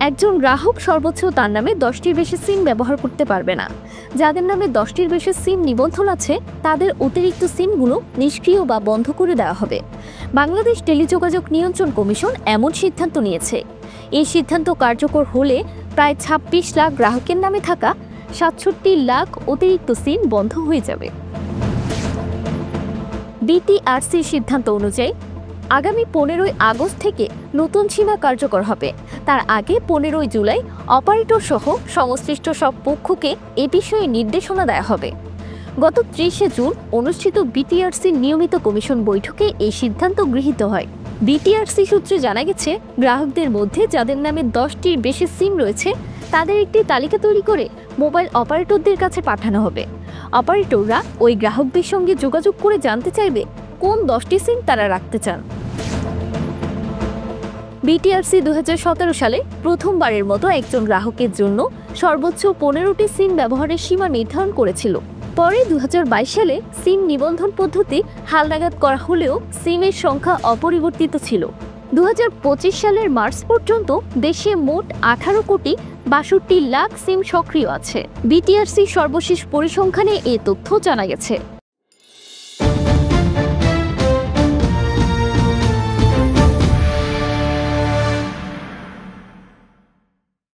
একজন গ্রাহক সর্বোচ্চ তার নামে 10টির বেশি সিম ব্যবহার করতে পারবে না। যাদের নামে 10টির বেশি সিম নিবন্ধন আছে তাদের অতিরিক্ত সিমগুলো নিষ্ক্রিয় বা বন্ধ করে দেওয়া হবে। বাংলাদেশ টেলিযোগাযোগ নিয়ন্ত্রণ কমিশন এমন সিদ্ধান্ত নিয়েছে। এই সিদ্ধান্ত কার্যকর হলে প্রায় 26 লাখ গ্রাহকের নামে থাকা 67 লাখ অতিরিক্ত সিম বন্ধ হয়ে যাবে। বিটিআরসির সিদ্ধান্ত অনুযায়ী আগামী 15ই আগস্ট থেকে নতুন সীমা কার্যকর হবে। তার আগে 15ই জুলাই অপারেটর সহ সংশ্লিষ্ট সব পক্ষকে এ বিষয়ে নির্দেশনা দেওয়া হবে। গত 30শে জুন অনুষ্ঠিত বিটিআরসির নিয়মিত কমিশন বৈঠকে এই সিদ্ধান্ত গৃহীত হয়। বিটিআরসি সূত্রে জানা গেছে, গ্রাহকদের মধ্যে যাদের নামে 10টির বেশি সিম রয়েছে তাদের একটি তালিকা তৈরি করে মোবাইল অপারেটরদের কাছে পাঠানো হবে। অপারেটররা ওই গ্রাহকদের সঙ্গে যোগাযোগ করে জানতে চাইবে কোন 10টি সিম তারা রাখতে চান। বিটিআরসি 2017 সালে প্রথমবারের মতো একজন গ্রাহকের জন্য সর্বোচ্চ 15টি সিম ব্যবহারের সীমা নির্ধারণ করেছিল। পরে 2022 সালে সিম নিবন্ধন পদ্ধতি হালনাগাদ করা হলেও সিমের সংখ্যা অপরিবর্তিত ছিল। 2025 সালের মার্চ পর্যন্ত দেশে মোট 18 কোটি 62 লাখ সিম সক্রিয় আছে। বিটিআরসি সর্বশেষ পরিসংখ্যানে এ তথ্য জানা গেছে।